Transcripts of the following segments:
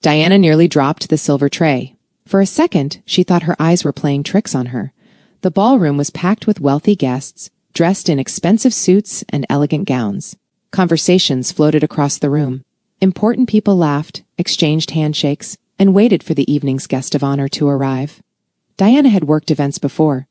Diana nearly dropped the silver tray. For a second, she thought her eyes were playing tricks on her. The ballroom was packed with wealthy guests, dressed in expensive suits and elegant gowns. Conversations floated across the room. Important people laughed, exchanged handshakes, and waited for the evening's guest of honor to arrive. Diana had worked events before.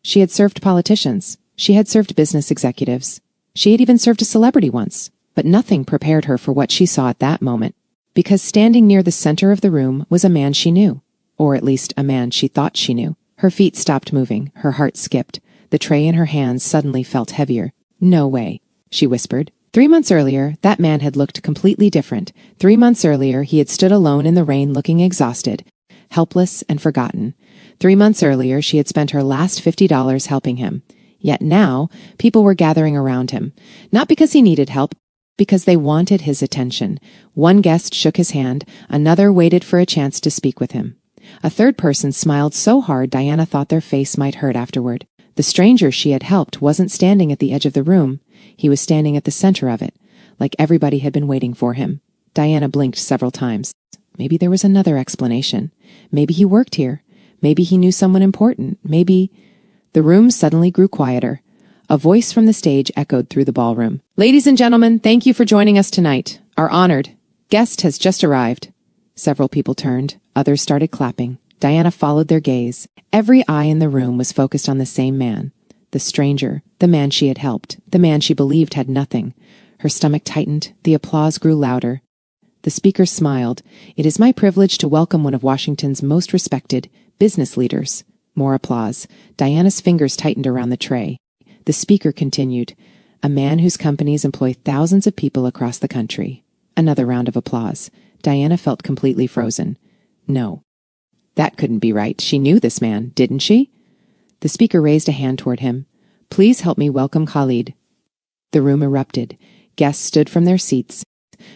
She had served politicians. She had served business executives. She had even served a celebrity once, but nothing prepared her for what she saw at that moment, because standing near the center of the room was a man she knew, or at least a man she thought she knew. Her feet stopped moving, her heart skipped. The tray in her hands suddenly felt heavier. "No way," she whispered. 3 months earlier, that man had looked completely different. 3 months earlier, he had stood alone in the rain looking exhausted, helpless and forgotten. 3 months earlier, she had spent her last $50 helping him. Yet now, people were gathering around him. Not because he needed help, because they wanted his attention. One guest shook his hand, another waited for a chance to speak with him. A third person smiled so hard Diana thought their face might hurt afterward. The stranger she had helped wasn't standing at the edge of the room. He was standing at the center of it, like everybody had been waiting for him. Diana blinked several times. Maybe there was another explanation. Maybe he worked here. Maybe he knew someone important. Maybe... The room suddenly grew quieter. A voice from the stage echoed through the ballroom. "Ladies and gentlemen, thank you for joining us tonight. Our honored guest has just arrived." Several people turned. Others started clapping. Diana followed their gaze. Every eye in the room was focused on the same man. The stranger, the man she had helped, the man she believed had nothing. Her stomach tightened. The applause grew louder. The speaker smiled. "It is my privilege to welcome one of Washington's most respected business leaders." More applause. Diana's fingers tightened around the tray. The speaker continued. "A man whose companies employ thousands of people across the country." Another round of applause. Diana felt completely frozen. No. That couldn't be right. She knew this man, didn't she? The speaker raised a hand toward him. "Please help me welcome Khalid." The room erupted. Guests stood from their seats.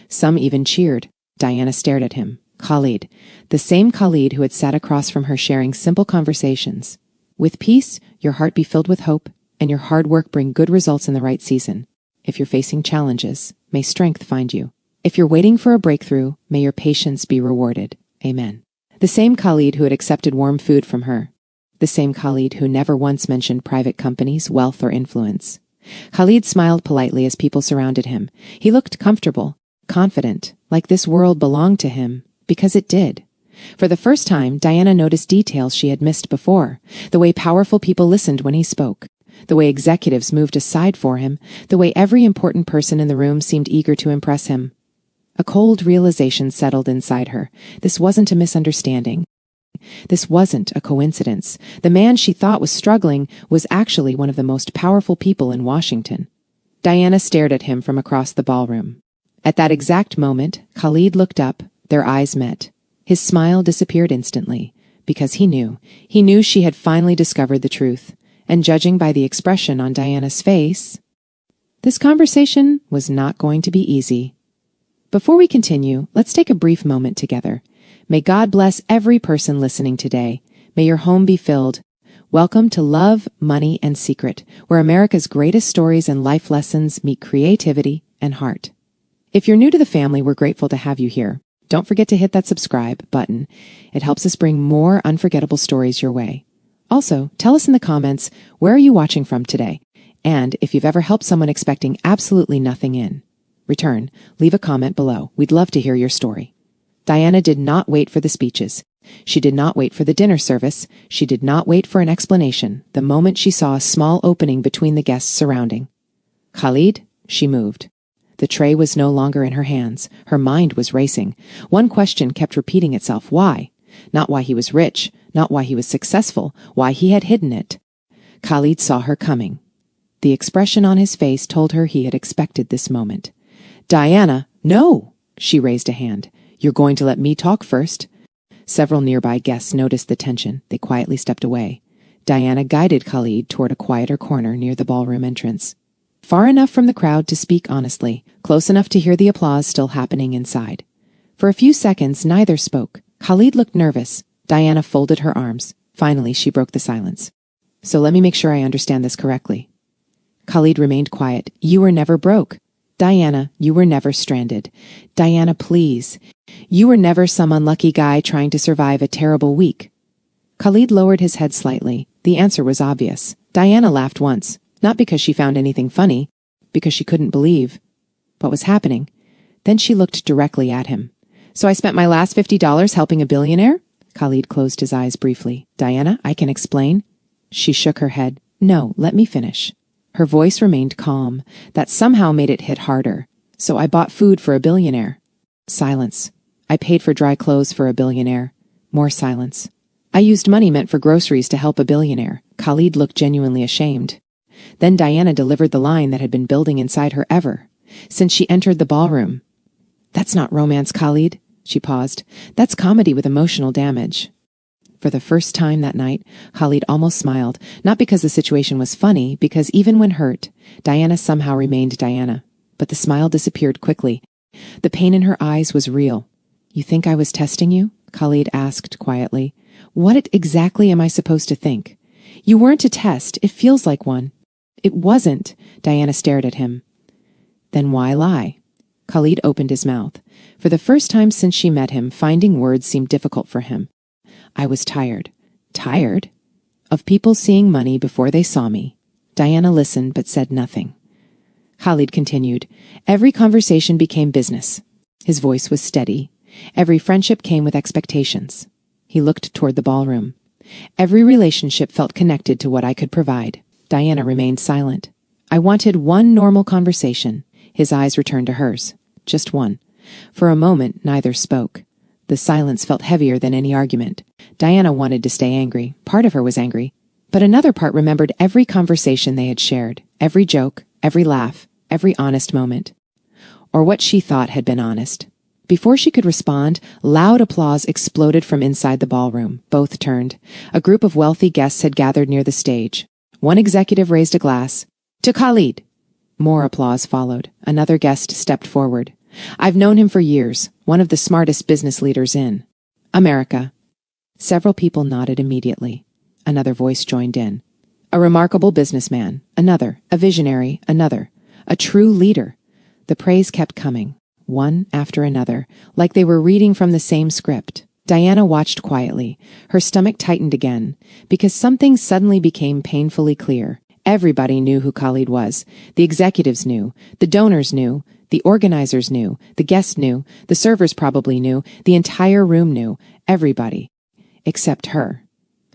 Some even cheered. Diana stared at him. Khalid. The same Khalid who had sat across from her sharing simple conversations. "With peace, your heart be filled with hope, and your hard work bring good results in the right season. If you're facing challenges, may strength find you. If you're waiting for a breakthrough, may your patience be rewarded. Amen." The same Khalid who had accepted warm food from her. The same Khalid who never once mentioned private companies, wealth, or influence. Khalid smiled politely as people surrounded him. He looked comfortable, confident, like this world belonged to him, because it did. For the first time, Diana noticed details she had missed before. The way powerful people listened when he spoke. The way executives moved aside for him. The way every important person in the room seemed eager to impress him. A cold realization settled inside her. This wasn't a misunderstanding. This wasn't a coincidence. The man she thought was struggling was actually one of the most powerful people in Washington. Diana stared at him from across the ballroom. At that exact moment, Khalid looked up. Their eyes met. His smile disappeared instantly, because he knew she had finally discovered the truth. And judging by the expression on Diana's face, this conversation was not going to be easy. Before we continue, let's take a brief moment together. May God bless every person listening today. May your home be filled. Welcome to Love, Money, and Secret, where America's greatest stories and life lessons meet creativity and heart. If you're new to the family, we're grateful to have you here. Don't forget to hit that subscribe button. It helps us bring more unforgettable stories your way. Also, tell us in the comments, where are you watching from today? And if you've ever helped someone expecting absolutely nothing in return, leave a comment below. We'd love to hear your story. Diana did not wait for the speeches. She did not wait for the dinner service. She did not wait for an explanation. The moment she saw a small opening between the guests surrounding Khalid, she moved. The tray was no longer in her hands. Her mind was racing. One question kept repeating itself. Why? Not why he was rich, not why he was successful, why he had hidden it. Khalid saw her coming. The expression on his face told her he had expected this moment. "Diana, no!" She raised a hand. "You're going to let me talk first." Several nearby guests noticed the tension. They quietly stepped away. Diana guided Khalid toward a quieter corner near the ballroom entrance. Far enough from the crowd to speak honestly, close enough to hear the applause still happening inside. For a few seconds, neither spoke. Khalid looked nervous. Diana folded her arms. Finally, she broke the silence. "So let me make sure I understand this correctly." Khalid remained quiet. "You were never broke. Diana, you were never stranded. Diana, please. You were never some unlucky guy trying to survive a terrible week. Khalid lowered his head slightly. The answer was obvious. Diana laughed once, not because she found anything funny, because she couldn't believe what was happening. Then she looked directly at him. So I spent my last $50 helping a billionaire? Khalid closed his eyes briefly. Diana, I can explain. She shook her head. No, let me finish. Her voice remained calm. That somehow made it hit harder. So I bought food for a billionaire. Silence. I paid for dry clothes for a billionaire. More silence. I used money meant for groceries to help a billionaire. Khalid looked genuinely ashamed. Then Diana delivered the line that had been building inside her ever since she entered the ballroom. That's not romance, Khalid. She paused. That's comedy with emotional damage. For the first time that night, Khalid almost smiled, not because the situation was funny, because even when hurt, Diana somehow remained Diana. But the smile disappeared quickly. The pain in her eyes was real. You think I was testing you? Khalid asked quietly. What exactly am I supposed to think? You weren't a test. It feels like one. It wasn't. Diana stared at him. Then why lie? Khalid opened his mouth. For the first time since she met him, finding words seemed difficult for him. I was tired. Tired? Of people seeing money before they saw me. Diana listened but said nothing. Khalid continued. Every conversation became business. His voice was steady. Every friendship came with expectations. He looked toward the ballroom. Every relationship felt connected to what I could provide. Diana remained silent. I wanted one normal conversation. His eyes returned to hers. Just one. For a moment, neither spoke. The silence felt heavier than any argument. Diana wanted to stay angry. Part of her was angry. But another part remembered every conversation they had shared, every joke, every laugh, every honest moment. Or what she thought had been honest. Before she could respond, loud applause exploded from inside the ballroom. Both turned. A group of wealthy guests had gathered near the stage. One executive raised a glass. To Khalid! More applause followed. Another guest stepped forward. I've known him for years, one of the smartest business leaders in America. Several people nodded immediately. Another voice joined in. A remarkable businessman. Another. A visionary. Another. A true leader. The praise kept coming, one after another, like they were reading from the same script. Diana watched quietly. Her stomach tightened again, because something suddenly became painfully clear. Everybody knew who Khalid was. The executives knew. The donors knew. The organizers knew. The guests knew. The servers probably knew. The entire room knew. Everybody. Except her.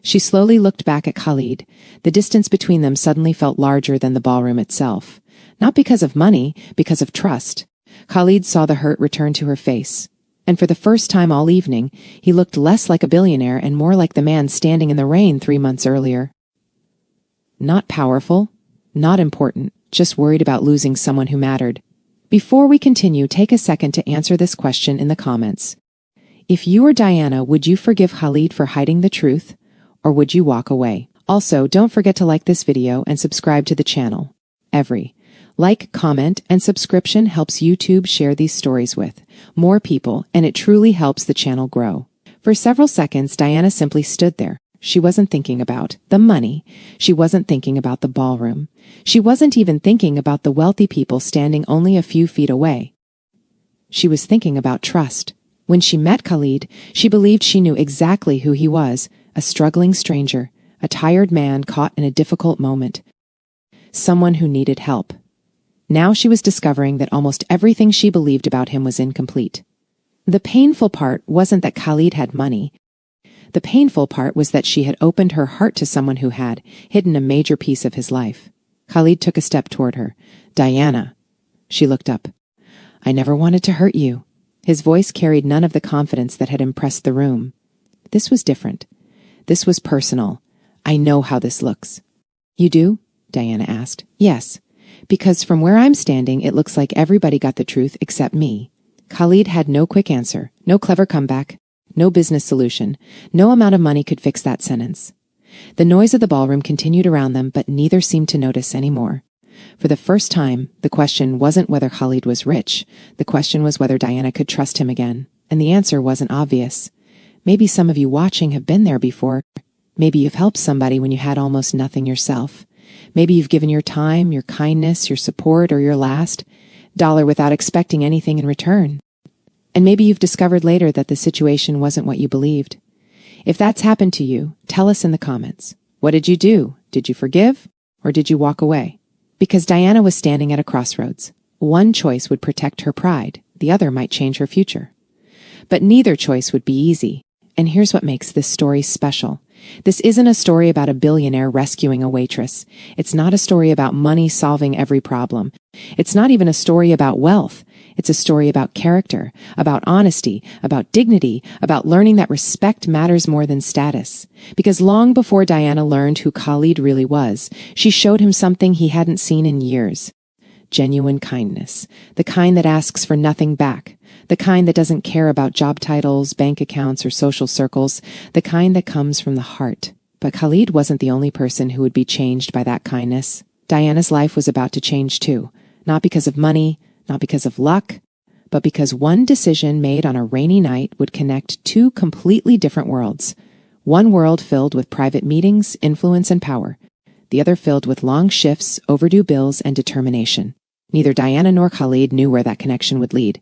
She slowly looked back at Khalid. The distance between them suddenly felt larger than the ballroom itself. Not because of money, because of trust. Khalid saw the hurt return to her face. And for the first time all evening, he looked less like a billionaire and more like the man standing in the rain 3 months earlier. Not powerful, not important, just worried about losing someone who mattered. Before we continue, take a second to answer this question in the comments. If you were Diana, would you forgive Khalid for hiding the truth, or would you walk away? Also, don't forget to like this video and subscribe to the channel. Every like, comment, and subscription helps YouTube share these stories with more people, and it truly helps the channel grow. For several seconds, Diana simply stood there. She wasn't thinking about the money. She wasn't thinking about the ballroom. She wasn't even thinking about the wealthy people standing only a few feet away. She was thinking about trust. When she met Khalid, she believed she knew exactly who he was, a struggling stranger, a tired man caught in a difficult moment, someone who needed help. Now she was discovering that almost everything she believed about him was incomplete. The painful part wasn't that Khalid had money. The painful part was that she had opened her heart to someone who had hidden a major piece of his life. Khalid took a step toward her. Diana. She looked up. I never wanted to hurt you. His voice carried none of the confidence that had impressed the room. This was different. This was personal. I know how this looks. You do? Diana asked. Yes. Because from where I'm standing, it looks like everybody got the truth except me. Khalid had no quick answer, no clever comeback, no business solution. No amount of money could fix that sentence. The noise of the ballroom continued around them, but neither seemed to notice anymore. For the first time, the question wasn't whether Khalid was rich. The question was whether Diana could trust him again. And the answer wasn't obvious. Maybe some of you watching have been there before. Maybe you've helped somebody when you had almost nothing yourself. Maybe you've given your time, your kindness, your support, or your last. dollar without expecting anything in return. And maybe you've discovered later that the situation wasn't what you believed. If that's happened to you, tell us in the comments. What did you do? Did you forgive? Or did you walk away? Because Diana was standing at a crossroads. One choice would protect her pride, the other might change her future. But neither choice would be easy. And here's what makes this story special. This isn't a story about a billionaire rescuing a waitress. It's not a story about money solving every problem. It's not even a story about wealth. It's a story about character, about honesty, about dignity, about learning that respect matters more than status. Because long before Diana learned who Khalid really was, she showed him something he hadn't seen in years. Genuine kindness, the kind that asks for nothing back, the kind that doesn't care about job titles, bank accounts, or social circles, the kind that comes from the heart. But Khalid wasn't the only person who would be changed by that kindness. Diana's life was about to change too, not because of money, not because of luck, but because one decision made on a rainy night would connect two completely different worlds. One world filled with private meetings, influence, and power. The other filled with long shifts, overdue bills, and determination. Neither Diana nor Khalid knew where that connection would lead.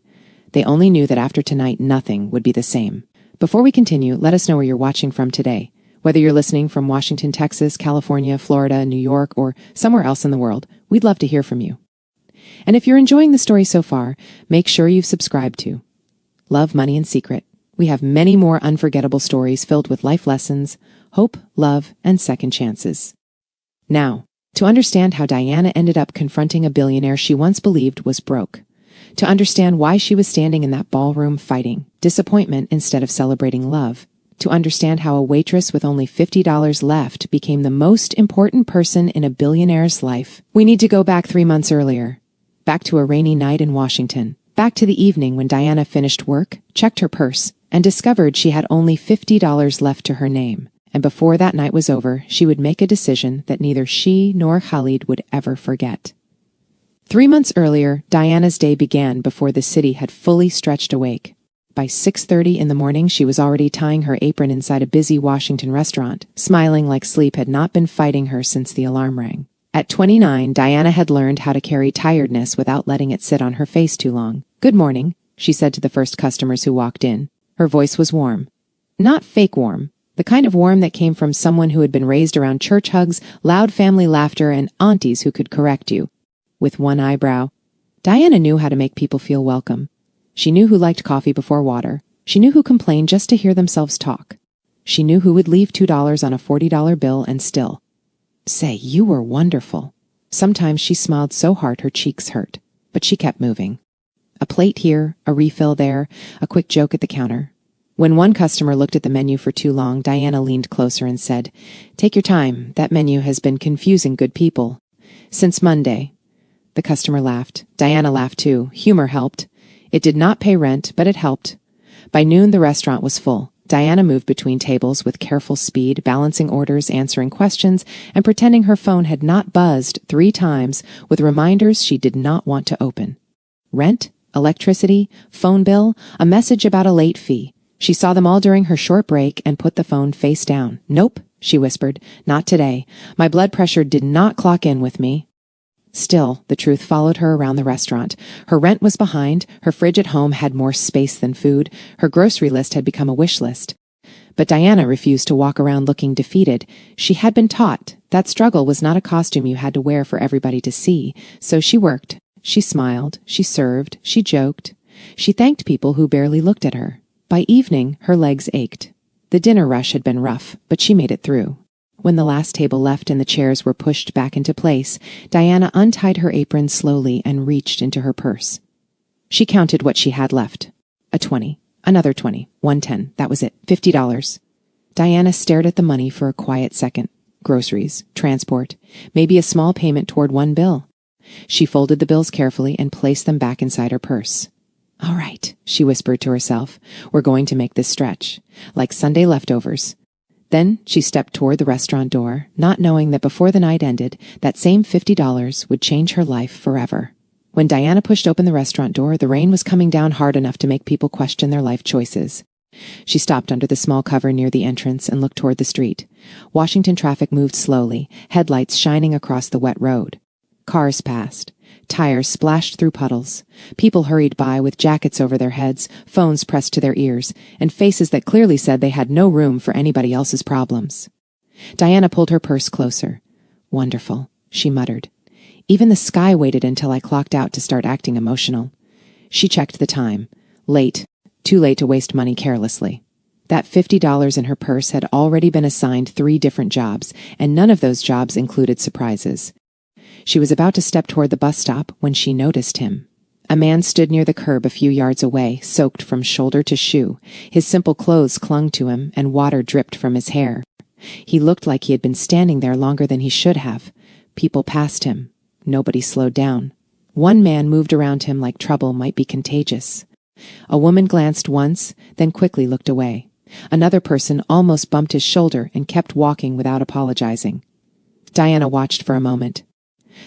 They only knew that after tonight, nothing would be the same. Before we continue, let us know where you're watching from today. Whether you're listening from Washington, Texas, California, Florida, New York, or somewhere else in the world, we'd love to hear from you. And if you're enjoying the story so far, make sure you've subscribed to Love, Money, and Secret. We have many more unforgettable stories filled with life lessons, hope, love, and second chances. Now, to understand how Diana ended up confronting a billionaire she once believed was broke. To understand why she was standing in that ballroom fighting disappointment instead of celebrating love. To understand how a waitress with only $50 left became the most important person in a billionaire's life. We need to go back 3 months earlier. Back to a rainy night in Washington. Back to the evening when Diana finished work, checked her purse, and discovered she had only $50 left to her name. And before that night was over, she would make a decision that neither she nor Khalid would ever forget. 3 months earlier, Diana's day began before the city had fully stretched awake. By 6:30 in the morning, she was already tying her apron inside a busy Washington restaurant, smiling like sleep had not been fighting her since the alarm rang. At 29, Diana had learned how to carry tiredness without letting it sit on her face too long. "Good morning," she said to the first customers who walked in. Her voice was warm. Not fake warm. The kind of warm that came from someone who had been raised around church hugs, loud family laughter, and aunties who could correct you. With one eyebrow, Diana knew how to make people feel welcome. She knew who liked coffee before water. She knew who complained just to hear themselves talk. She knew who would leave $2 on a $40 bill and still say, "You were wonderful." Sometimes she smiled so hard her cheeks hurt, but she kept moving. A plate here, a refill there, a quick joke at the counter. When one customer looked at the menu for too long, Diana leaned closer and said, "Take your time. That menu has been confusing good people since Monday." The customer laughed. Diana laughed too. Humor helped. It did not pay rent, but it helped. By noon, the restaurant was full. Diana moved between tables with careful speed, balancing orders, answering questions, and pretending her phone had not buzzed 3 times with reminders she did not want to open. Rent, electricity, phone bill, a message about a late fee. She saw them all during her short break and put the phone face down. "Nope," she whispered. "Not today. My blood pressure did not clock in with me." Still, the truth followed her around the restaurant. Her rent was behind, her fridge at home had more space than food, her grocery list had become a wish list. But Diana refused to walk around looking defeated. She had been taught that struggle was not a costume you had to wear for everybody to see, so she worked. She smiled, she served, she joked. She thanked people who barely looked at her. By evening, her legs ached. The dinner rush had been rough, but she made it through. When the last table left and the chairs were pushed back into place, Diana untied her apron slowly and reached into her purse. She counted what she had left. A 20, another 20, 110, that was it, $50. Diana stared at the money for a quiet second. Groceries, transport, maybe a small payment toward one bill. She folded the bills carefully and placed them back inside her purse. "All right," she whispered to herself, "we're going to make this stretch, like Sunday leftovers." Then she stepped toward the restaurant door, not knowing that before the night ended, that same $50 would change her life forever. When Diana pushed open the restaurant door, the rain was coming down hard enough to make people question their life choices. She stopped under the small cover near the entrance and looked toward the street. Washington traffic moved slowly, headlights shining across the wet road. Cars passed. Tires splashed through puddles. People hurried by with jackets over their heads, phones pressed to their ears, and faces that clearly said they had no room for anybody else's problems. Diana pulled her purse closer. Wonderful, she muttered. Even the sky waited until I clocked out to start acting emotional. She checked the time. Late. Too late to waste money carelessly. That $50 in her purse had already been assigned 3 different jobs, and none of those jobs included surprises. She was about to step toward the bus stop when she noticed him. A man stood near the curb a few yards away, soaked from shoulder to shoe. His simple clothes clung to him, and water dripped from his hair. He looked like he had been standing there longer than he should have. People passed him. Nobody slowed down. One man moved around him like trouble might be contagious. A woman glanced once, then quickly looked away. Another person almost bumped his shoulder and kept walking without apologizing. Diana watched for a moment.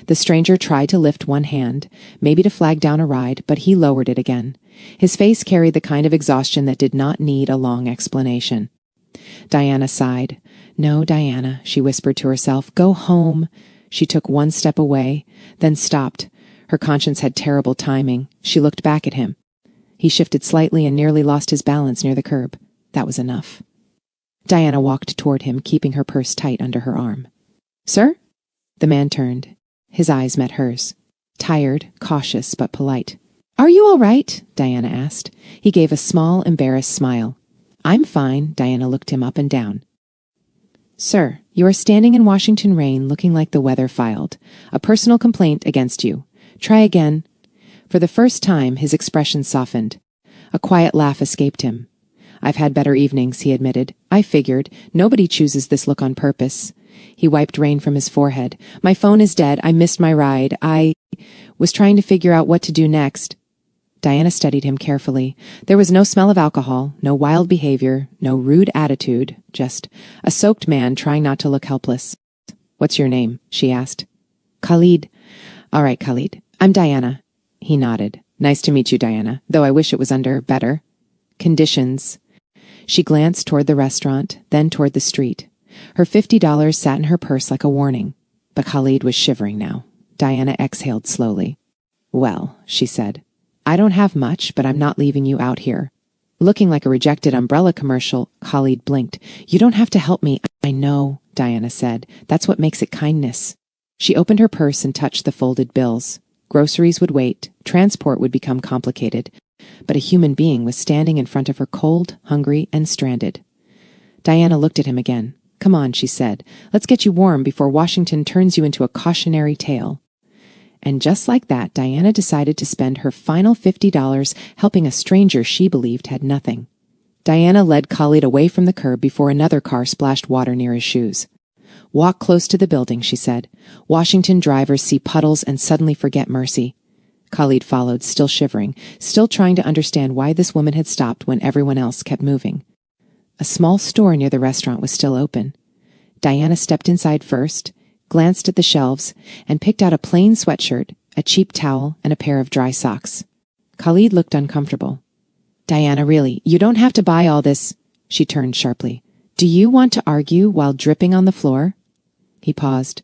The stranger tried to lift one hand, maybe to flag down a ride, but he lowered it again. His face carried the kind of exhaustion that did not need a long explanation. Diana sighed. "No, Diana," she whispered to herself. "Go home." She took one step away, then stopped. Her conscience had terrible timing. She looked back at him. He shifted slightly and nearly lost his balance near the curb. That was enough. Diana walked toward him, keeping her purse tight under her arm. "Sir?" The man turned. His eyes met hers. Tired, cautious, but polite. "Are you all right?" Diana asked. He gave a small, embarrassed smile. "I'm fine." Diana looked him up and down. "Sir, you are standing in Washington rain looking like the weather filed. A personal complaint against you. Try again." For the first time, his expression softened. A quiet laugh escaped him. "I've had better evenings," he admitted. "I figured. Nobody chooses this look on purpose." He wiped rain from his forehead. "My phone is dead. I missed my ride. I was trying to figure out what to do next." Diana studied him carefully. There was no smell of alcohol, no wild behavior, no rude attitude, just a soaked man trying not to look helpless. "What's your name?" she asked. "Khalid." "All right, Khalid. I'm Diana." He nodded. "Nice to meet you, Diana, though I wish it was under better conditions." She glanced toward the restaurant, then toward the street. Her $50 sat in her purse like a warning. But Khalid was shivering now. Diana exhaled slowly. "Well," she said, "I don't have much, but I'm not leaving you out here." Looking like a rejected umbrella commercial, Khalid blinked. "You don't have to help me." "I know," Diana said. "That's what makes it kindness." She opened her purse and touched the folded bills. Groceries would wait. Transport would become complicated. But a human being was standing in front of her, cold, hungry, and stranded. Diana looked at him again. "Come on," she said. "Let's get you warm before Washington turns you into a cautionary tale." And just like that, Diana decided to spend her final $50 helping a stranger she believed had nothing. Diana led Khalid away from the curb before another car splashed water near his shoes. "Walk close to the building," she said. "Washington drivers see puddles and suddenly forget mercy." Khalid followed, still shivering, still trying to understand why this woman had stopped when everyone else kept moving. A small store near the restaurant was still open. Diana stepped inside first, glanced at the shelves, and picked out a plain sweatshirt, a cheap towel, and a pair of dry socks. Khalid looked uncomfortable. "Diana, really, you don't have to buy all this." She turned sharply. "Do you want to argue while dripping on the floor?" He paused.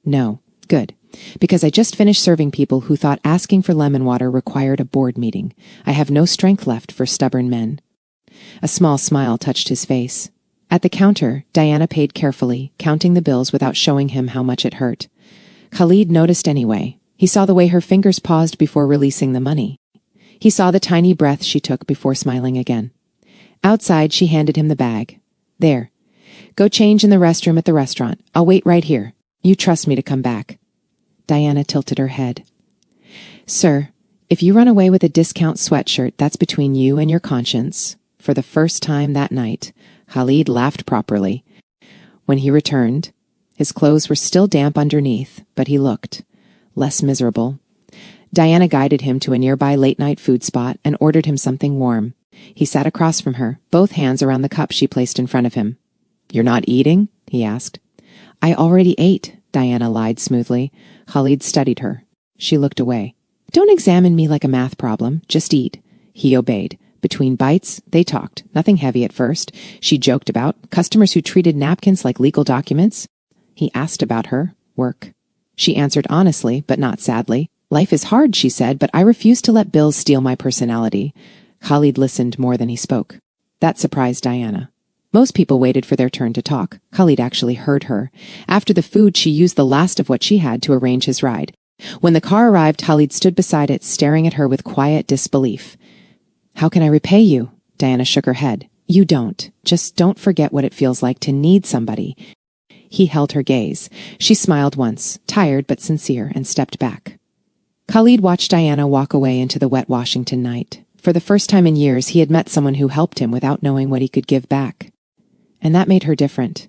"No. Good. Because I just finished serving people who thought asking for lemon water required a board meeting. I have no strength left for stubborn men." A small smile touched his face. At the counter, Diana paid carefully, counting the bills without showing him how much it hurt. Khalid noticed anyway. He saw the way her fingers paused before releasing the money. He saw the tiny breath she took before smiling again. Outside, she handed him the bag. "There. Go change in the restroom at the restaurant. I'll wait right here. You trust me to come back." Diana tilted her head. "Sir, if you run away with a discount sweatshirt, that's between you and your conscience." For the first time that night, Khalid laughed properly. When he returned, his clothes were still damp underneath, but he looked less miserable. Diana guided him to a nearby late-night food spot and ordered him something warm. He sat across from her, both hands around the cup she placed in front of him. "You're not eating?" he asked. "I already ate," Diana lied smoothly. Khalid studied her. She looked away. "Don't examine me like a math problem. Just eat." He obeyed. Between bites, they talked. Nothing heavy at first. She joked about customers who treated napkins like legal documents. He asked about her work. She answered honestly, but not sadly. Life is hard, she said, but I refuse to let bills steal my personality. Khalid listened more than he spoke. That surprised Diana. Most people waited for their turn to talk. Khalid actually heard her. After the food, she used the last of what she had to arrange his ride. When the car arrived, Khalid stood beside it, staring at her with quiet disbelief. How can I repay you? Diana shook her head. You don't. Just don't forget what it feels like to need somebody. He held her gaze. She smiled once, tired but sincere, and stepped back. Khalid watched Diana walk away into the wet Washington night. For the first time in years, he had met someone who helped him without knowing what he could give back. And that made her different.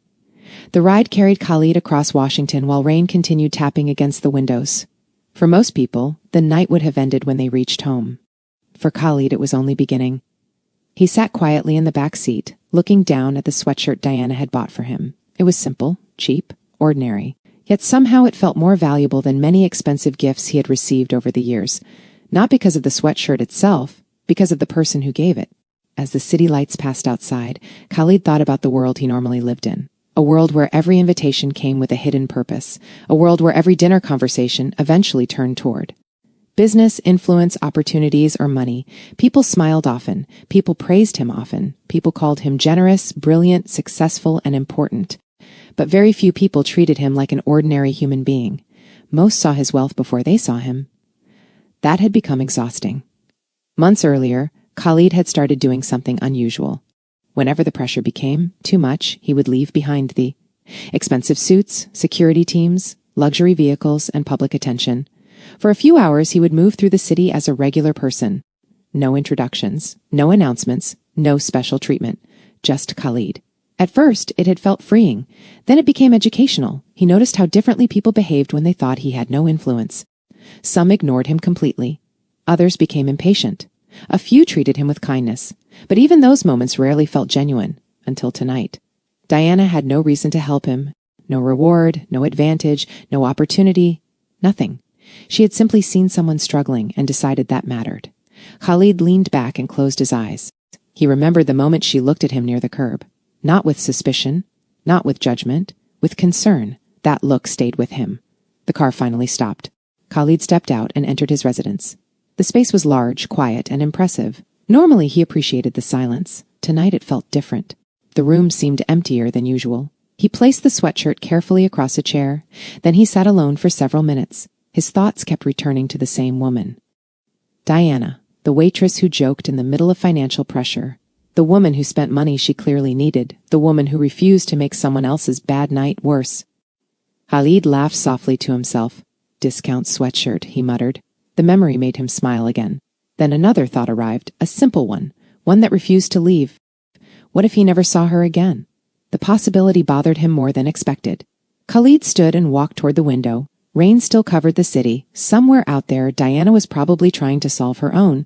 The ride carried Khalid across Washington while rain continued tapping against the windows. For most people, the night would have ended when they reached home. For Khalid, it was only beginning. He sat quietly in the back seat, looking down at the sweatshirt Diana had bought for him. It was simple, cheap, ordinary. Yet somehow it felt more valuable than many expensive gifts he had received over the years. Not because of the sweatshirt itself, because of the person who gave it. As the city lights passed outside, Khalid thought about the world he normally lived in. A world where every invitation came with a hidden purpose. A world where every dinner conversation eventually turned toward business, influence, opportunities, or money. People smiled often. People praised him often. People called him generous, brilliant, successful, and important. But very few people treated him like an ordinary human being. Most saw his wealth before they saw him. That had become exhausting. Months earlier, Khalid had started doing something unusual. Whenever the pressure became too much, he would leave behind the expensive suits, security teams, luxury vehicles, and public attention. For a few hours, he would move through the city as a regular person. No introductions, no announcements, no special treatment. Just Khalid. At first, it had felt freeing. Then it became educational. He noticed how differently people behaved when they thought he had no influence. Some ignored him completely. Others became impatient. A few treated him with kindness. But even those moments rarely felt genuine, until tonight. Diana had no reason to help him. No reward, no advantage, no opportunity, nothing. She had simply seen someone struggling and decided that mattered. Khalid leaned back and closed his eyes. He remembered the moment she looked at him near the curb. Not with suspicion, not with judgment, with concern. That look stayed with him. The car finally stopped. Khalid stepped out and entered his residence. The space was large, quiet, and impressive. Normally he appreciated the silence. Tonight it felt different. The room seemed emptier than usual. He placed the sweatshirt carefully across a chair. Then he sat alone for several minutes. His thoughts kept returning to the same woman. Diana, the waitress who joked in the middle of financial pressure. The woman who spent money she clearly needed. The woman who refused to make someone else's bad night worse. Khalid laughed softly to himself. Discount sweatshirt, he muttered. The memory made him smile again. Then another thought arrived, a simple one that refused to leave. What if he never saw her again? The possibility bothered him more than expected. Khalid stood and walked toward the window. Rain still covered the city. Somewhere out there, Diana was probably trying to solve her own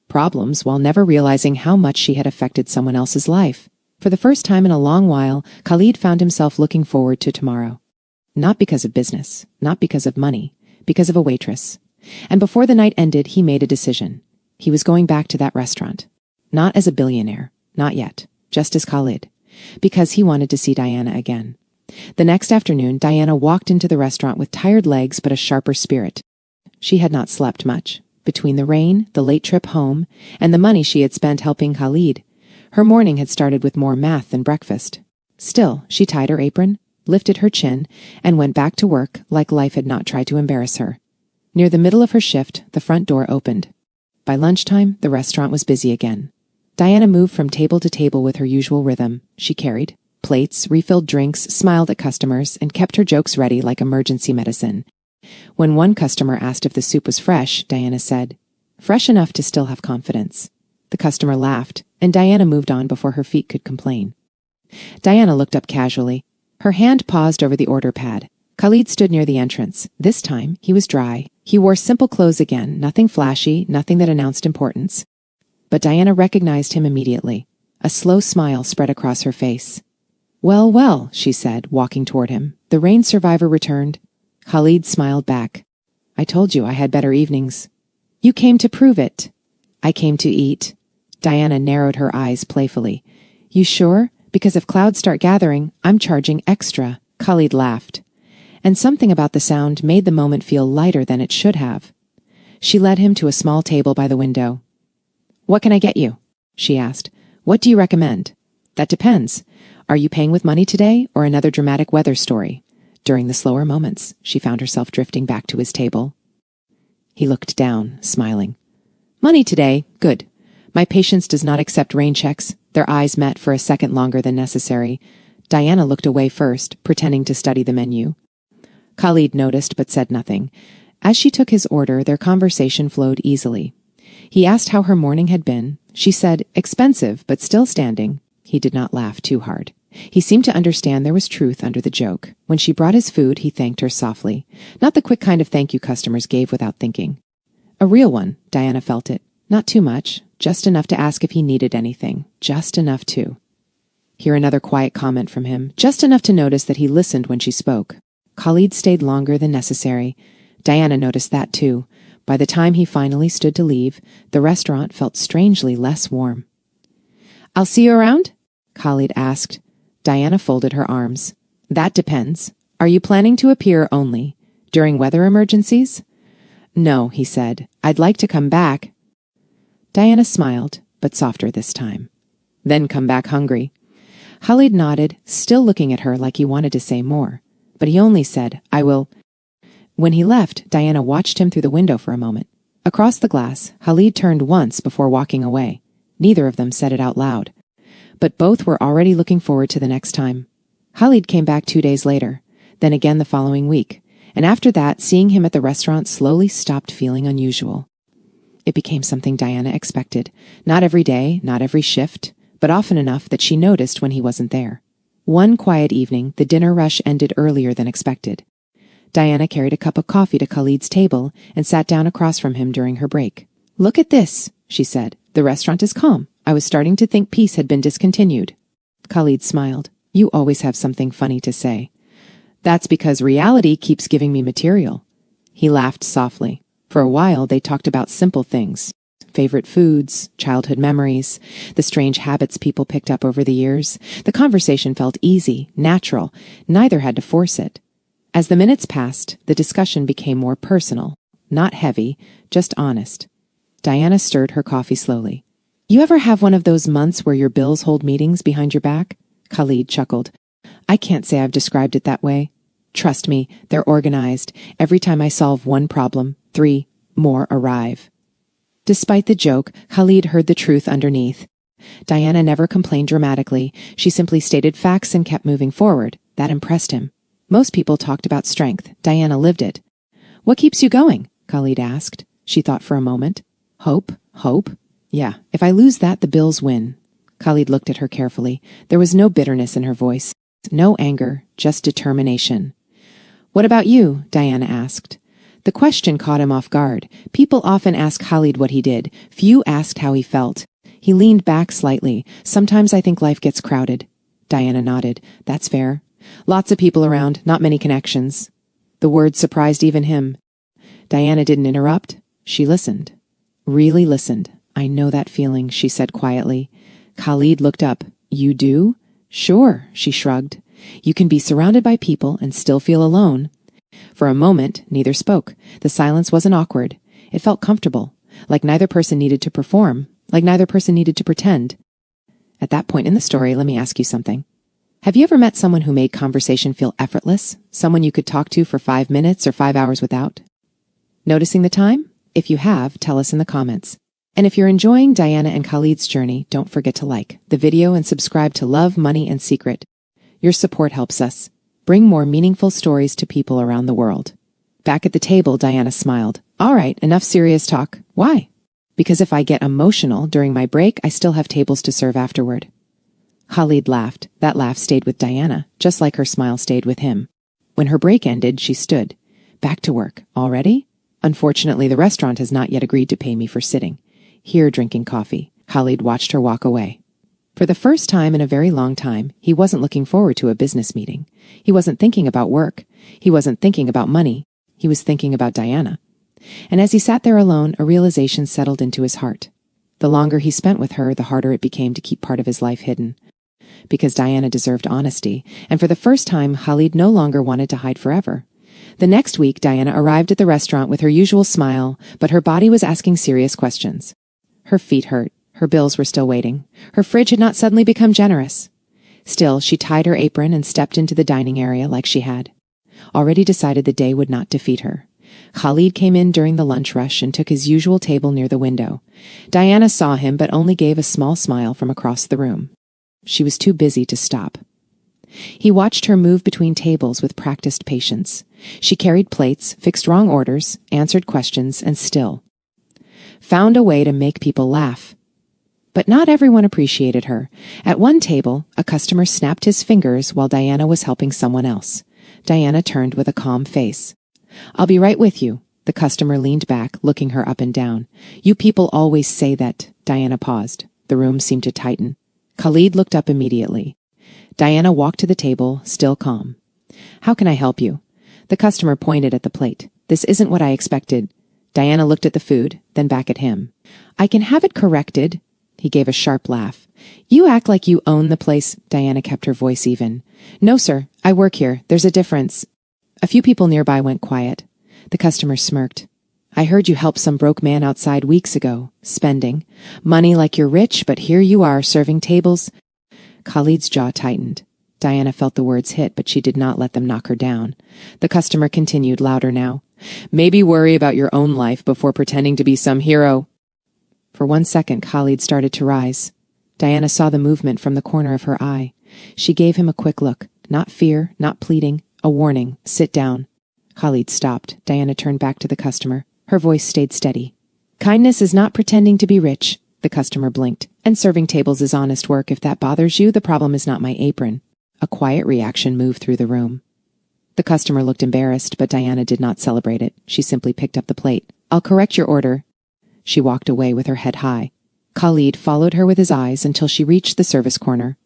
problems while never realizing how much she had affected someone else's life. For the first time in a long while, Khalid found himself looking forward to tomorrow. Not because of business, not because of money, because of a waitress. And before the night ended, he made a decision. He was going back to that restaurant. Not as a billionaire, not yet, just as Khalid, because he wanted to see Diana again. The next afternoon, Diana walked into the restaurant with tired legs but a sharper spirit. She had not slept much. Between the rain, the late trip home, and the money she had spent helping Khalid, her morning had started with more math than breakfast. Still, she tied her apron, lifted her chin, and went back to work like life had not tried to embarrass her. Near the middle of her shift, the front door opened. By lunchtime, the restaurant was busy again. Diana moved from table to table with her usual rhythm. She carried plates, refilled drinks, smiled at customers, and kept her jokes ready like emergency medicine. When one customer asked if the soup was fresh, Diana said, "Fresh enough to still have confidence." The customer laughed, and Diana moved on before her feet could complain. Diana looked up casually. Her hand paused over the order pad. Khalid stood near the entrance. This time, he was dry. He wore simple clothes again, nothing flashy, nothing that announced importance. But Diana recognized him immediately. A slow smile spread across her face. "Well, well," she said, walking toward him. "The rain survivor returned." Khalid smiled back. "I told you I had better evenings." "You came to prove it." "I came to eat." Diana narrowed her eyes playfully. "You sure? Because if clouds start gathering, I'm charging extra." Khalid laughed. and something about the sound made the moment feel lighter than it should have. She led him to a small table by the window. "What can I get you?" she asked. "What do you recommend?" "That depends. Are you paying with money today or another dramatic weather story?" During the slower moments, she found herself drifting back to his table. He looked down, smiling. "Money today, good. My patience does not accept rain checks." Their eyes met for a second longer than necessary. Diana looked away first, pretending to study the menu. Khalid noticed but said nothing. As she took his order, their conversation flowed easily. He asked how her morning had been. She said, "Expensive, but still standing." He did not laugh too hard. He seemed to understand there was truth under the joke. When she brought his food, he thanked her softly. Not the quick kind of thank you customers gave without thinking. A real one, Diana felt it. Not too much, just enough to ask if he needed anything. Just enough to. Hear another quiet comment from him, just enough to notice that he listened when she spoke. Khalid stayed longer than necessary. Diana noticed that too. By the time he finally stood to leave, the restaurant felt strangely less warm. "I'll see you around?" Khalid asked. Diana folded her arms. "That depends. Are you planning to appear only during weather emergencies?" "No," he said. "I'd like to come back." Diana smiled, but softer this time. "Then come back hungry." Khalid nodded, still looking at her like he wanted to say more. But he only said, "I will." When he left, Diana watched him through the window for a moment. Across the glass, Khalid turned once before walking away. Neither of them said it out loud. But both were already looking forward to the next time. Khalid came back 2 days later, then again the following week, and after that, seeing him at the restaurant slowly stopped feeling unusual. It became something Diana expected. Not every day, not every shift, but often enough that she noticed when he wasn't there. One quiet evening, the dinner rush ended earlier than expected. Diana carried a cup of coffee to Khalid's table and sat down across from him during her break. "Look at this," she said. "The restaurant is calm. I was starting to think peace had been discontinued." Khalid smiled. "You always have something funny to say." "That's because reality keeps giving me material." He laughed softly. For a while, they talked about simple things. Favorite foods, childhood memories, the strange habits people picked up over the years. The conversation felt easy, natural. Neither had to force it. As the minutes passed, the discussion became more personal. Not heavy, just honest. Diana stirred her coffee slowly. "You ever have one of those months where your bills hold meetings behind your back?" Khalid chuckled. "I can't say I've described it that way. Trust me, they're organized. Every time I solve one problem, 3 more arrive." Despite the joke, Khalid heard the truth underneath. Diana never complained dramatically. She simply stated facts and kept moving forward. That impressed him. Most people talked about strength. Diana lived it. "What keeps you going?" Khalid asked. She thought for a moment. "Hope? Hope? Yeah, if I lose that, the bills win." Khalid looked at her carefully. There was no bitterness in her voice. No anger, just determination. "What about you?" Diana asked. The question caught him off guard. People often ask Khalid what he did. Few asked how he felt. He leaned back slightly. "Sometimes I think life gets crowded." Diana nodded. "That's fair. Lots of people around, not many connections." The words surprised even him. Diana didn't interrupt. She listened. Really listened. "I know that feeling," she said quietly. Khalid looked up. "You do?" "Sure," she shrugged. "You can be surrounded by people and still feel alone." For a moment, neither spoke. The silence wasn't awkward. It felt comfortable, like neither person needed to perform, like neither person needed to pretend. At that point in the story, let me ask you something. Have you ever met someone who made conversation feel effortless? Someone you could talk to for 5 minutes or 5 hours without? Noticing the time? If you have, tell us in the comments. And if you're enjoying Diana and Khalid's journey, don't forget to like the video and subscribe to Love, Money, and Secret. Your support helps us bring more meaningful stories to people around the world. Back at the table, Diana smiled. "All right, enough serious talk. Why?" "Because if I get emotional during my break, I still have tables to serve afterward." Khalid laughed. That laugh stayed with Diana, just like her smile stayed with him. When her break ended, she stood. "Back to work. Already?" "Unfortunately, the restaurant has not yet agreed to pay me for sitting here drinking coffee." Khalid watched her walk away. For the first time in a very long time, he wasn't looking forward to a business meeting. He wasn't thinking about work. He wasn't thinking about money. He was thinking about Diana. And as he sat there alone, a realization settled into his heart. The longer he spent with her, the harder it became to keep part of his life hidden. Because Diana deserved honesty, and for the first time, Khalid no longer wanted to hide forever. The next week, Diana arrived at the restaurant with her usual smile, but her body was asking serious questions. Her feet hurt. Her bills were still waiting. Her fridge had not suddenly become generous. Still, she tied her apron and stepped into the dining area like she had already decided the day would not defeat her. Khalid came in during the lunch rush and took his usual table near the window. Diana saw him but only gave a small smile from across the room. She was too busy to stop. He watched her move between tables with practiced patience. She carried plates, fixed wrong orders, answered questions, and still found a way to make people laugh. But not everyone appreciated her. At one table, a customer snapped his fingers while Diana was helping someone else. Diana turned with a calm face. "I'll be right with you." The customer leaned back, looking her up and down. "You people always say that." Diana paused. The room seemed to tighten. Khalid looked up immediately. Diana walked to the table, still calm. "How can I help you?" The customer pointed at the plate. "This isn't what I expected." Diana looked at the food, then back at him. "I can have it corrected." He gave a sharp laugh. "You act like you own the place." Diana kept her voice even. "No, sir. I work here. There's a difference." A few people nearby went quiet. The customer smirked. "I heard you helped some broke man outside weeks ago. Spending. Money like you're rich, but here you are serving tables." Khalid's jaw tightened. Diana felt the words hit, but she did not let them knock her down. The customer continued, louder now. "Maybe worry about your own life before pretending to be some hero." For 1 second, Khalid started to rise. Diana saw the movement from the corner of her eye. She gave him a quick look. Not fear, not pleading. A warning. "Sit down." Khalid stopped. Diana turned back to the customer. Her voice stayed steady. "Kindness is not pretending to be rich." The customer blinked. "And serving tables is honest work. If that bothers you, the problem is not my apron." A quiet reaction moved through the room. The customer looked embarrassed, but Diana did not celebrate it. She simply picked up the plate. "I'll correct your order." She walked away with her head high. Khalid followed her with his eyes until she reached the service corner.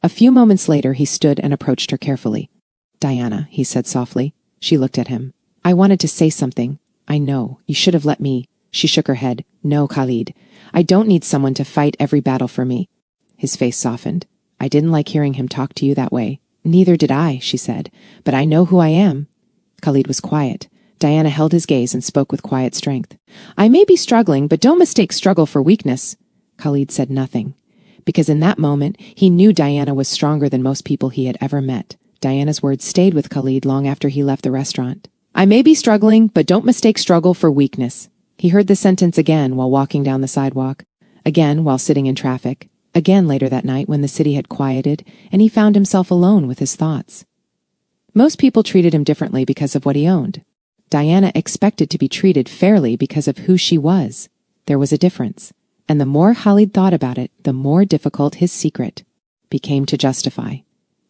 A few moments later, he stood and approached her carefully. "Diana," he said softly. She looked at him. "I wanted to say something. I know. You should have let me." She shook her head. "No, Khalid. I don't need someone to fight every battle for me." His face softened. "I didn't like hearing him talk to you that way." "Neither did I," she said. "But I know who I am." Khalid was quiet. Diana held his gaze and spoke with quiet strength. "I may be struggling, but don't mistake struggle for weakness." Khalid said nothing, because in that moment he knew Diana was stronger than most people he had ever met. Diana's words stayed with Khalid long after he left the restaurant. "I may be struggling, but don't mistake struggle for weakness." He heard the sentence again while walking down the sidewalk, again while sitting in traffic, again later that night when the city had quieted and he found himself alone with his thoughts. Most people treated him differently because of what he owned. Diana expected to be treated fairly because of who she was. There was a difference. And the more Khalid thought about it, the more difficult his secret became to justify.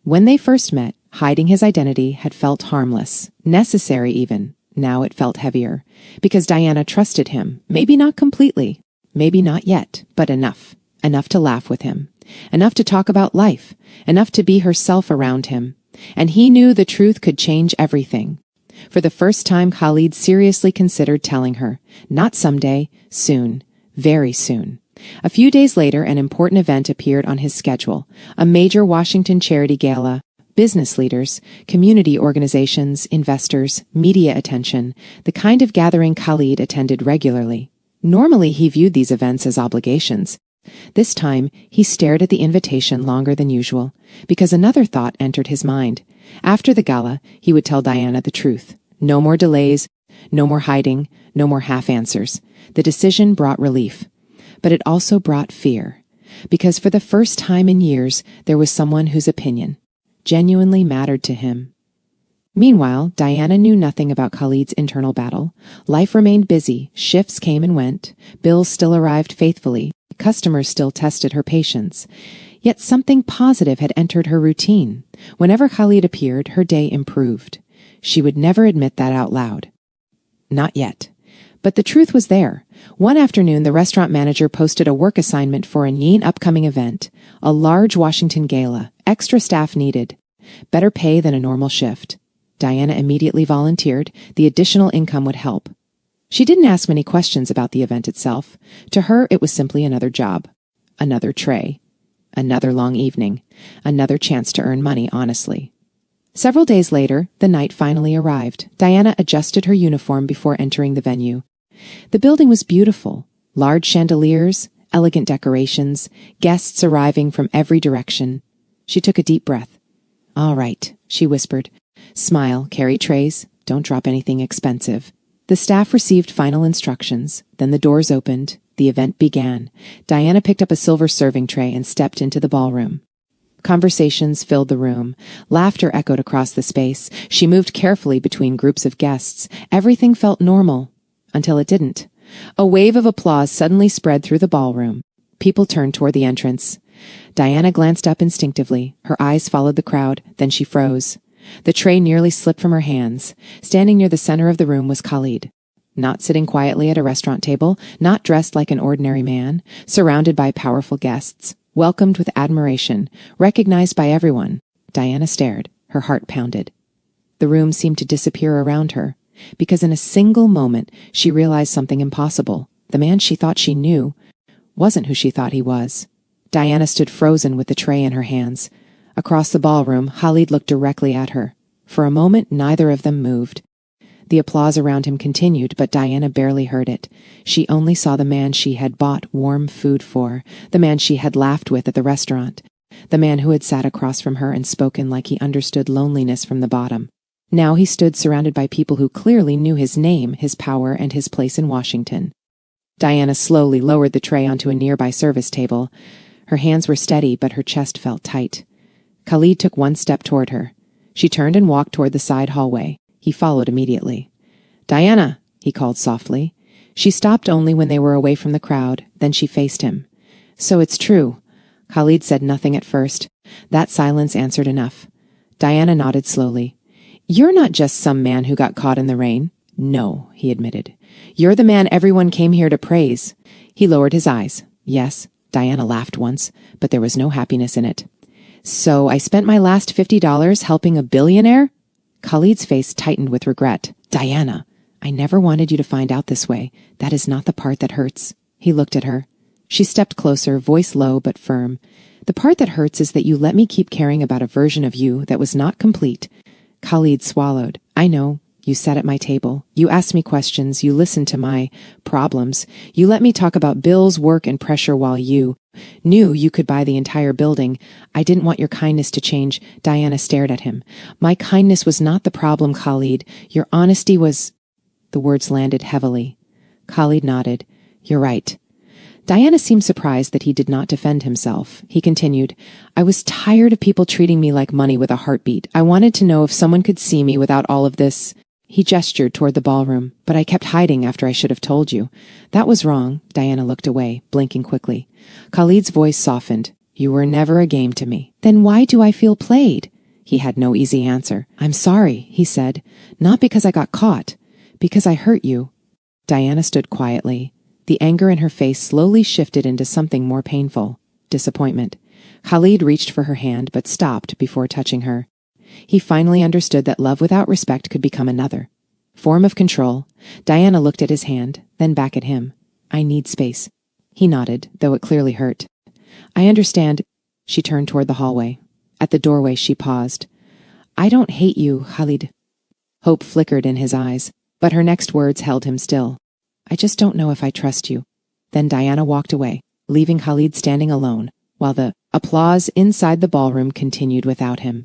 When they first met, hiding his identity had felt harmless, necessary even. Now it felt heavier, because Diana trusted him, maybe not completely, maybe not yet, but enough. Enough to laugh with him, enough to talk about life, enough to be herself around him. And he knew the truth could change everything. For the first time, Khalid seriously considered telling her, not someday, soon, very soon. A few days later, an important event appeared on his schedule, a major Washington charity gala. Business leaders, community organizations, investors, media attention, the kind of gathering Khalid attended regularly. Normally, he viewed these events as obligations. This time, he stared at the invitation longer than usual, because another thought entered his mind. After the gala, he would tell Diana the truth. No more delays, no more hiding, no more half answers. The decision brought relief. But it also brought fear, because for the first time in years, there was someone whose opinion genuinely mattered to him. Meanwhile, Diana knew nothing about Khalid's internal battle. Life remained busy, shifts came and went, bills still arrived faithfully, customers still tested her patience. Yet something positive had entered her routine. Whenever Khalid appeared, her day improved. She would never admit that out loud. Not yet. But the truth was there. One afternoon, the restaurant manager posted a work assignment for a upcoming event, a large Washington gala, extra staff needed, better pay than a normal shift. Diana immediately volunteered. The additional income would help. She didn't ask many questions about the event itself. To her, it was simply another job, another tray, another long evening, another chance to earn money honestly. Several days later, the night finally arrived. Diana adjusted her uniform before entering the venue. The building was beautiful. Large chandeliers, elegant decorations, guests arriving from every direction. She took a deep breath. "All right," she whispered. "Smile, carry trays, don't drop anything expensive." The staff received final instructions. Then the doors opened. The event began. Diana picked up a silver serving tray and stepped into the ballroom. Conversations filled the room. Laughter echoed across the space. She moved carefully between groups of guests. Everything felt normal. Until it didn't. A wave of applause suddenly spread through the ballroom. People turned toward the entrance. Diana glanced up instinctively. Her eyes followed the crowd. Then she froze. The tray nearly slipped from her hands. Standing near the center of the room was Khalid. Not sitting quietly at a restaurant table, not dressed like an ordinary man, surrounded by powerful guests, welcomed with admiration, recognized by everyone. Diana stared. Her heart pounded. The room seemed to disappear around her, because in a single moment she realized something impossible. The man she thought she knew wasn't who she thought he was. Diana stood frozen with the tray in her hands. Across the ballroom, Khalid looked directly at her. For a moment, neither of them moved. The applause around him continued, but Diana barely heard it. She only saw the man she had bought warm food for, the man she had laughed with at the restaurant, the man who had sat across from her and spoken like he understood loneliness from the bottom. Now he stood surrounded by people who clearly knew his name, his power, and his place in Washington. Diana slowly lowered the tray onto a nearby service table. Her hands were steady, but her chest felt tight. Khalid took one step toward her. She turned and walked toward the side hallway. He followed immediately. "Diana," he called softly. She stopped only when they were away from the crowd. Then she faced him. "So it's true." Khalid said nothing at first. That silence answered enough. Diana nodded slowly. "You're not just some man who got caught in the rain." "No," he admitted. "You're the man everyone came here to praise." He lowered his eyes. "Yes." Diana laughed once, but there was no happiness in it. "So I spent my last $50 helping a billionaire?" Khalid's face tightened with regret. "Diana, I never wanted you to find out this way. That is not the part that hurts." He looked at her. She stepped closer, voice low but firm. "The part that hurts is that you let me keep caring about a version of you that was not complete." Khalid swallowed. "I know. You sat at my table. You asked me questions. You listened to my problems. You let me talk about bills, work, and pressure while you knew you could buy the entire building. I didn't want your kindness to change." Diana stared at him. "My kindness was not the problem, Khalid. Your honesty was—" The words landed heavily. Khalid nodded. "You're right." Diana seemed surprised that he did not defend himself. He continued, "I was tired of people treating me like money with a heartbeat. I wanted to know if someone could see me without all of this." He gestured toward the ballroom. "But I kept hiding after I should have told you." "That was wrong." Diana looked away, blinking quickly. Khalid's voice softened. "You were never a game to me." "Then why do I feel played?" He had no easy answer. "I'm sorry," he said. "Not because I got caught. Because I hurt you." Diana stood quietly. The anger in her face slowly shifted into something more painful. Disappointment. Khalid reached for her hand, but stopped before touching her. He finally understood that love without respect could become another form of control. Diana looked at his hand, then back at him. "I need space." He nodded, though it clearly hurt. "I understand." She turned toward the hallway. At the doorway, she paused. "I don't hate you, Khalid." Hope flickered in his eyes, but her next words held him still. "I just don't know if I trust you." Then Diana walked away, leaving Khalid standing alone, while the applause inside the ballroom continued without him.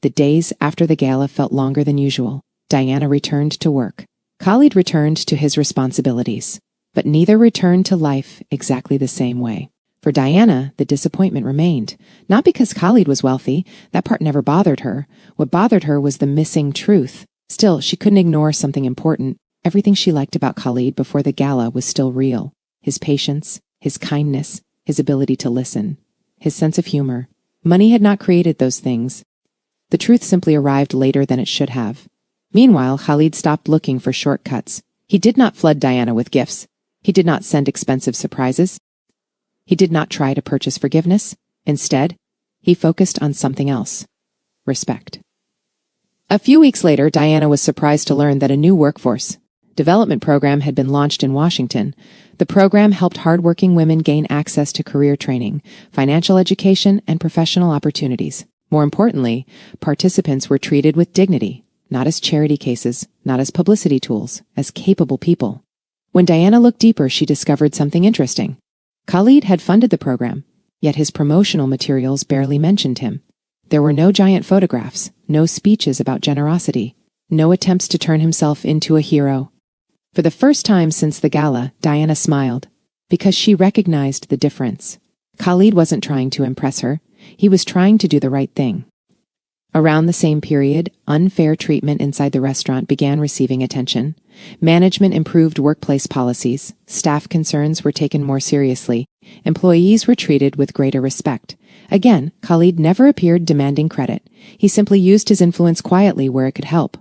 The days after the gala felt longer than usual. Diana returned to work. Khalid returned to his responsibilities. But neither returned to life exactly the same way. For Diana, the disappointment remained. Not because Khalid was wealthy. That part never bothered her. What bothered her was the missing truth. Still, she couldn't ignore something important. Everything she liked about Khalid before the gala was still real. His patience, his kindness, his ability to listen, his sense of humor. Money had not created those things. The truth simply arrived later than it should have. Meanwhile, Khalid stopped looking for shortcuts. He did not flood Diana with gifts. He did not send expensive surprises. He did not try to purchase forgiveness. Instead, he focused on something else. Respect. A few weeks later, Diana was surprised to learn that a new workforce development program had been launched in Washington. The program helped hardworking women gain access to career training, financial education, and professional opportunities. More importantly, participants were treated with dignity, not as charity cases, not as publicity tools, as capable people. When Diana looked deeper, she discovered something interesting. Khalid had funded the program, yet his promotional materials barely mentioned him. There were no giant photographs, no speeches about generosity, no attempts to turn himself into a hero. For the first time since the gala, Diana smiled, because she recognized the difference. Khalid wasn't trying to impress her. He was trying to do the right thing. Around the same period, unfair treatment inside the restaurant began receiving attention. Management improved workplace policies. Staff concerns were taken more seriously. Employees were treated with greater respect. Again, Khalid never appeared demanding credit. He simply used his influence quietly where it could help.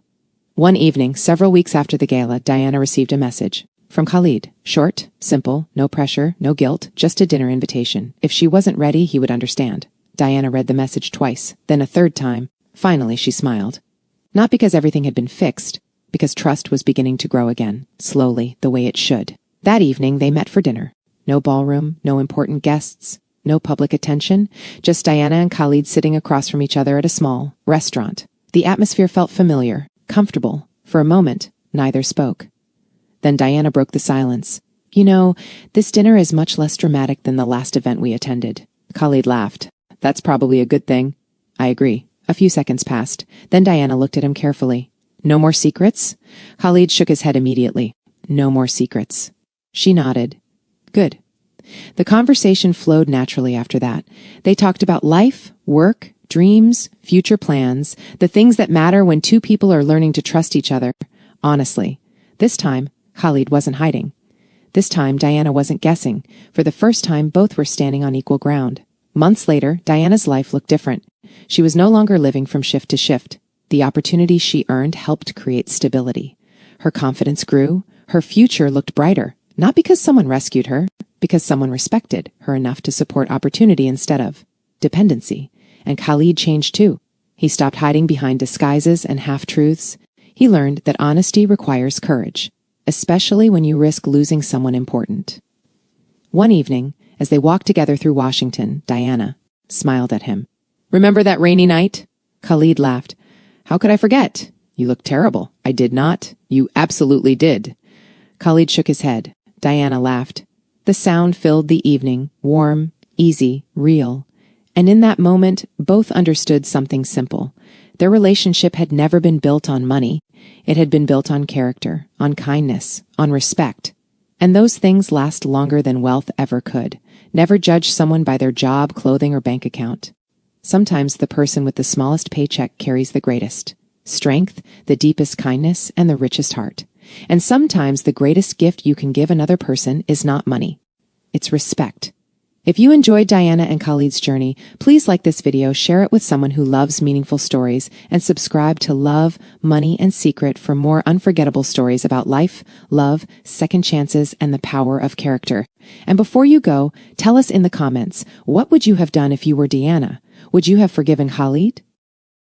One evening, several weeks after the gala, Diana received a message from Khalid. Short, simple, no pressure, no guilt, just a dinner invitation. If she wasn't ready, he would understand. Diana read the message twice, then a third time. Finally, she smiled. Not because everything had been fixed, because trust was beginning to grow again, slowly, the way it should. That evening, they met for dinner. No ballroom, no important guests, no public attention, just Diana and Khalid sitting across from each other at a small restaurant. The atmosphere felt familiar, comfortable. For a moment, neither spoke. Then Diana broke the silence. You know, this dinner is much less dramatic than the last event we attended. Khalid laughed. That's probably a good thing. I agree. A few seconds passed. Then Diana looked at him carefully. No more secrets? Khalid shook his head immediately. No more secrets. She nodded. Good. The conversation flowed naturally after that. They talked about life, work, dreams, future plans, the things that matter when two people are learning to trust each other. Honestly. This time, Khalid wasn't hiding. This time, Diana wasn't guessing. For the first time, both were standing on equal ground. Months later, Diana's life looked different. She was no longer living from shift to shift. The opportunities she earned helped create stability. Her confidence grew. Her future looked brighter. Not because someone rescued her, because someone respected her enough to support opportunity instead of dependency. And Khalid changed too. He stopped hiding behind disguises and half-truths. He learned that honesty requires courage, especially when you risk losing someone important. One evening, as they walked together through Washington, Diana smiled at him. Remember that rainy night? Khalid laughed. How could I forget? You looked terrible. I did not. You absolutely did. Khalid shook his head. Diana laughed. The sound filled the evening, warm, easy, real. And in that moment, both understood something simple. Their relationship had never been built on money. It had been built on character, on kindness, on respect. And those things last longer than wealth ever could. Never judge someone by their job, clothing, or bank account. Sometimes the person with the smallest paycheck carries the greatest strength, the deepest kindness, and the richest heart. And sometimes the greatest gift you can give another person is not money. It's respect. If you enjoyed Diana and Khalid's journey, please like this video, share it with someone who loves meaningful stories, and subscribe to Love, Money, and Secret for more unforgettable stories about life, love, second chances, and the power of character. And before you go, tell us in the comments, what would you have done if you were Diana? Would you have forgiven Khalid?